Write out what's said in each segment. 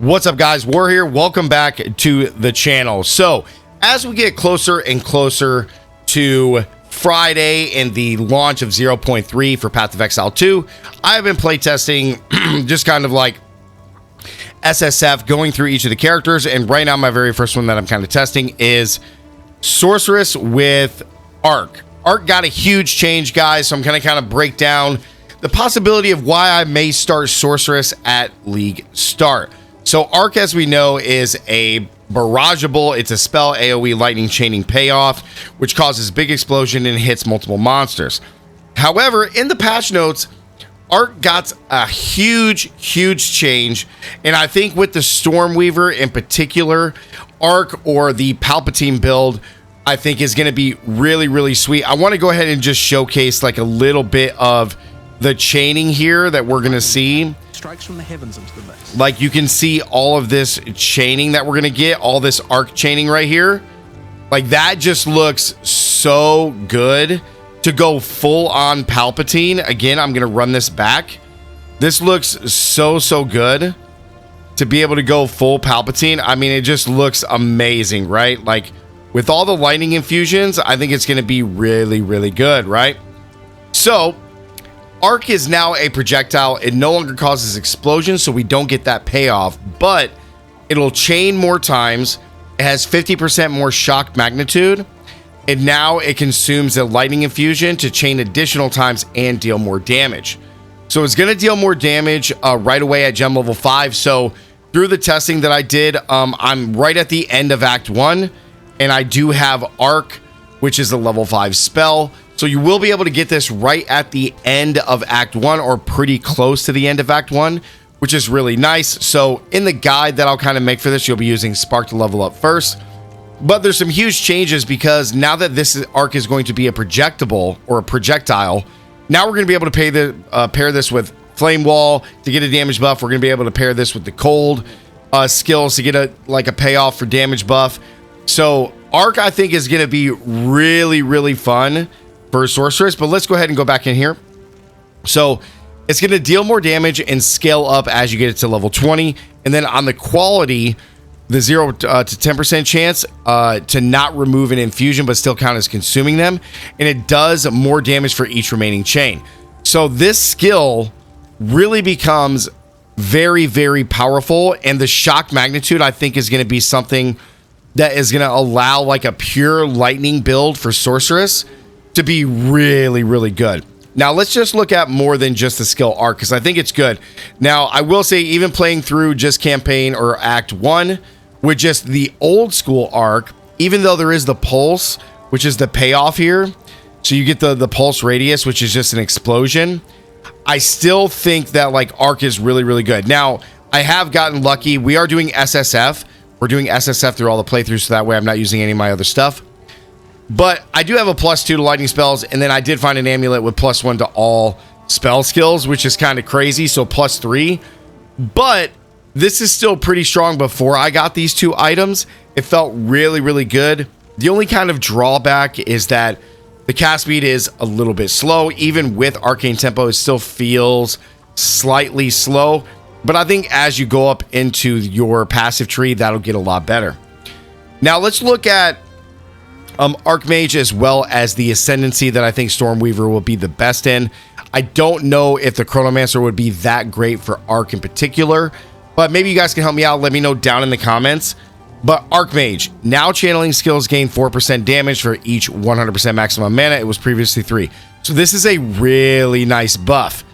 What's up, guys? War here. Welcome back to the channel. So as we get closer and closer to Friday and the launch of 0.3 for Path of Exile 2, I've been playtesting just kind of like SSF, going through each of the characters. And right now my very first one that I'm kind of testing is Sorceress with Arc. Arc got a huge change, guys, so I'm going to kind of break down the possibility of why I may start Sorceress at League start. So Arc, as we know, is a barrageable. It's a spell AoE lightning chaining payoff, which causes big explosion and hits multiple monsters. However, in the patch notes, Arc got a huge change. And I think with the Stormweaver in particular, Arc or the Palpatine build, I think is going to be really sweet. I want to go ahead and just showcase like a little bit of the chaining here that we're going to see. Strikes from the heavens into the base. Like you can see all of this chaining that we're going to get, all this arc chaining right here. Like that just looks so good to go full on Palpatine. Again, I'm going to run this back. This looks so good to be able to go full Palpatine. I mean, it just looks amazing, right? Like with all the lightning infusions, I think it's going to be really good, right? So Arc is now a projectile. It no longer causes explosions, so we don't get that payoff, but it'll chain more times. It has 50% more shock magnitude, and now it consumes a lightning infusion to chain additional times and deal more damage. So it's going to deal more damage right away at gem level 5. So through the testing that I did, I'm right at the end of Act 1, and I do have Arc, which is a level 5 spell. So you will be able to get this right at the end of Act 1 or pretty close to the end of Act 1, which is really nice. So in the guide that I'll kind of make for this, you'll be using Spark to level up first. But there's some huge changes because now that this Arc is going to be a projectable or a projectile, now we're going to be able to pair this with Flame Wall to get a damage buff. We're going to be able to pair this with the Cold skills to get a payoff for damage buff. So Arc, I think, is going to be really fun for Sorceress, but let's go ahead and go back in here. So it's going to deal more damage and scale up as you get it to level 20. And then on the quality, the 0 to 10% chance to not remove an infusion, but still count as consuming them. And it does more damage for each remaining chain. So this skill really becomes very powerful. And the shock magnitude, I think, is going to be something that is going to allow like a pure lightning build for Sorceress to be really good. Now let's just look at more than just the skill Arc, because I think it's good. Now I will say, even playing through just campaign or Act 1 with just the old school Arc, even though there is the pulse, which is the payoff here, so you get the pulse radius, which is just an explosion, I still think that like Arc is really good. Now I have gotten lucky. We are doing SSF. We're doing SSF through all the playthroughs, so that way I'm not using any of my other stuff. But I do have a +2 to lightning spells, and then I did find an amulet with +1 to all spell skills, which is kind of crazy, so +3. But this is still pretty strong. Before I got these two items, it felt really good. The only kind of drawback is that the cast speed is a little bit slow. Even with Arcane Tempo, it still feels slightly slow. But I think as you go up into your passive tree, that'll get a lot better. Now let's look at Archmage as well as the ascendancy that I think Stormweaver will be the best in. I don't know if the Chronomancer would be that great for Arc in particular, but maybe you guys can help me out. Let me know down in the comments. But Archmage, now channeling skills gain 4% damage for each 100% maximum mana. It was previously 3. So this is a really nice buff.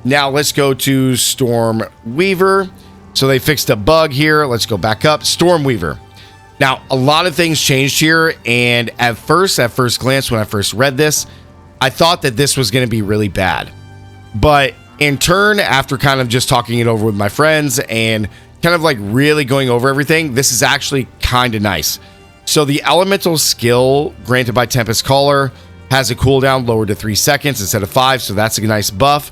Now let's go to Stormweaver. So they fixed a bug here. Let's go back up. Stormweaver. Now, a lot of things changed here, and at first glance, when I first read this, I thought that this was going to be really bad. But in turn, after kind of just talking it over with my friends and kind of like really going over everything, this is actually kind of nice. So the elemental skill granted by Tempest Caller has a cooldown lowered to 3 seconds instead of 5, so that's a nice buff.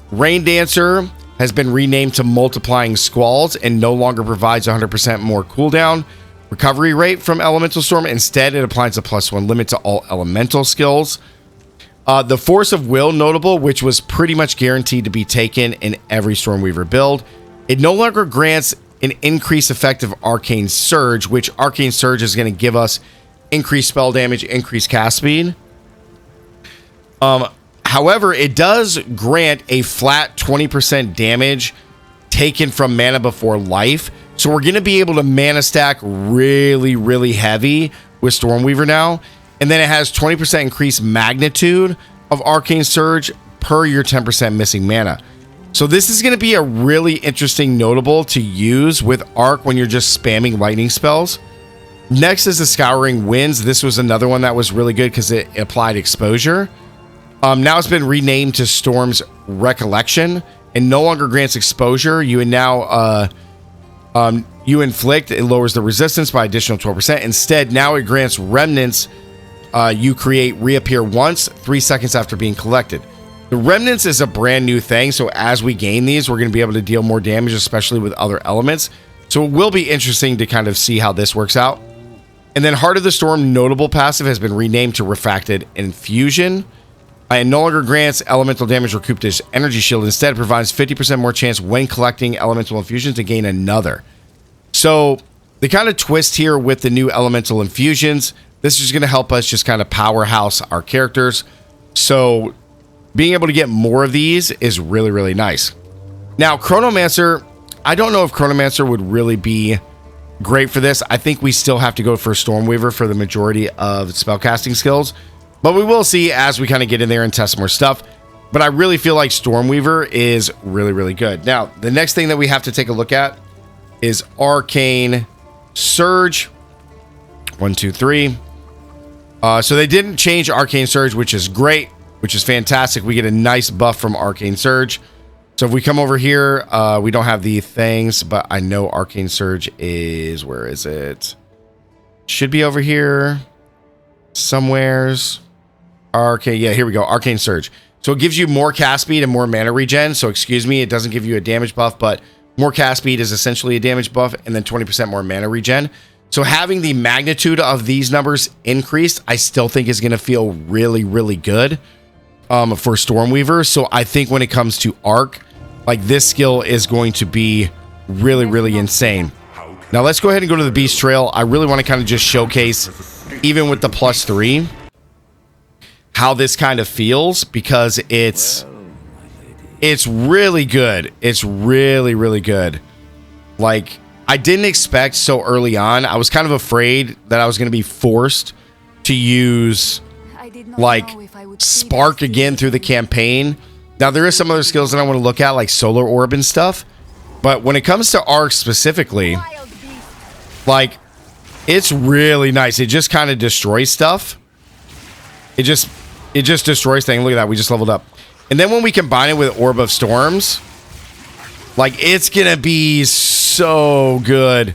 Rain Dancer has been renamed to Multiplying Squalls and no longer provides 100% more cooldown recovery rate from Elemental Storm. Instead, it applies a +1 limit to all elemental skills. The Force of Will notable, which was pretty much guaranteed to be taken in every Stormweaver build. It no longer grants an increased effect of Arcane Surge, which Arcane Surge is going to give us increased spell damage, increased cast speed. However, it does grant a flat 20% damage taken from mana before life. So we're going to be able to mana stack really, really heavy with Stormweaver now. And then it has 20% increased magnitude of Arcane Surge per your 10% missing mana. So this is going to be a really interesting notable to use with Arc when you're just spamming lightning spells. Next is the Scouring Winds. This was another one that was really good because it applied exposure. Now it's been renamed to Storm's Recollection and no longer grants exposure. You inflict, it lowers the resistance by additional 12%. Instead, now it grants remnants you create reappear once 3 seconds after being collected. The remnants is a brand new thing, so as we gain these, we're going to be able to deal more damage, especially with other elements. So it will be interesting to kind of see how this works out. And then Heart of the Storm notable passive has been renamed to Refracted Infusion. And no longer grants elemental damage recouped as energy shield. Instead, provides 50% more chance when collecting elemental infusions to gain another. So the kind of twist here with the new elemental infusions, this is going to help us just kind of powerhouse our characters. So being able to get more of these is really, really nice. Now, Chronomancer, I don't know if Chronomancer would really be great for this. I think we still have to go for Stormweaver for the majority of spellcasting skills. But we will see as we kind of get in there and test more stuff. But I really feel like Stormweaver is really, really good. Now, the next thing that we have to take a look at is Arcane Surge. 1, 2, 3. So they didn't change Arcane Surge, which is great, which is fantastic. We get a nice buff from Arcane Surge. So if we come over here, we don't have the things, but I know Arcane Surge is, where is it? Should be over here somewheres. Okay, yeah, here we go. Arcane Surge. So it gives you more cast speed and more mana regen. So excuse me, it doesn't give you a damage buff, but more cast speed is essentially a damage buff, and then 20% more mana regen. So having the magnitude of these numbers increased, I still think is going to feel really, really good for Stormweaver. So I think when it comes to Arc, like this skill is going to be really, really insane. Now let's go ahead and go to the Beast Trail. I really want to kind of just showcase, even with the +3, how this kind of feels, because it's really good. It's really, really good. Like, I didn't expect so early on. I was kind of afraid that I was going to be forced to use like Spark again through the campaign. Now there is some other skills that I want to look at, like Solar Orb and stuff, but when it comes to Arc specifically, like, it's really nice. It just kind of destroys stuff. It just destroys things. Look at that. We just leveled up. And then when we combine it with Orb of Storms, like, it's going to be so good.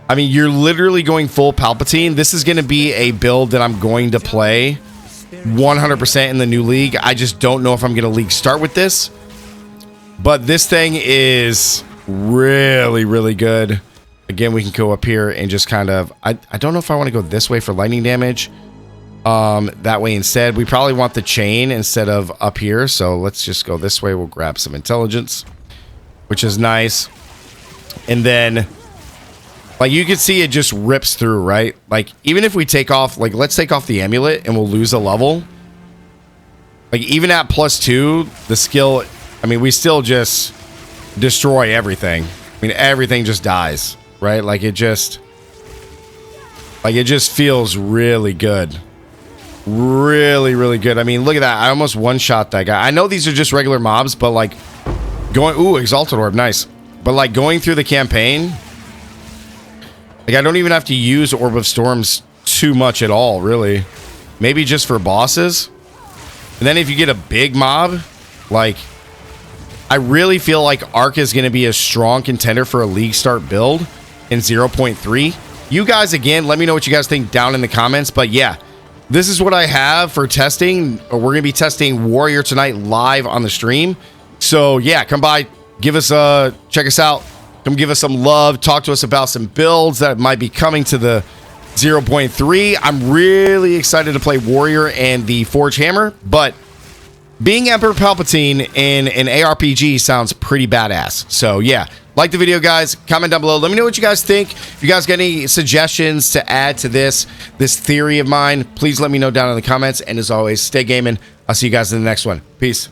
I mean, you're literally going full Palpatine. This is going to be a build that I'm going to play 100% in the new league. I just don't know if I'm going to league start with this. But this thing is really, really good. Again, we can go up here and just kind of... I don't know if I want to go this way for lightning damage. That way instead. We probably want the chain instead of up here. So let's just go this way. We'll grab some intelligence, which is nice. And then, like, you can see it just rips through, right? Like, even if we take off, like, let's take off the amulet and we'll lose a level. Like, even at +2, the skill, I mean, we still just destroy everything. I mean, everything just dies, right? Like, it just feels really good. Really, really good. I mean, look at that. I almost one-shot that guy. I know these are just regular mobs, but, like, ooh, Exalted Orb, nice. But, like, going through the campaign, like, I don't even have to use Orb of Storms too much at all, really. Maybe just for bosses. And then if you get a big mob, like, I really feel like Arc is going to be a strong contender for a league start build in 0.3. You guys, again, let me know what you guys think down in the comments. But yeah, this is what I have for testing. We're going to be testing Warrior tonight live on the stream. So yeah, come by, give us check us out. Come give us some love. Talk to us about some builds that might be coming to the 0.3. I'm really excited to play Warrior and the Forge Hammer, but being Emperor Palpatine in an ARPG sounds pretty badass. So yeah, Like the video, guys. Comment down below. Let me know what you guys think. If you guys got any suggestions to add to this theory of mine, please let me know down in the comments. And as always, stay gaming. I'll see you guys in the next one. Peace.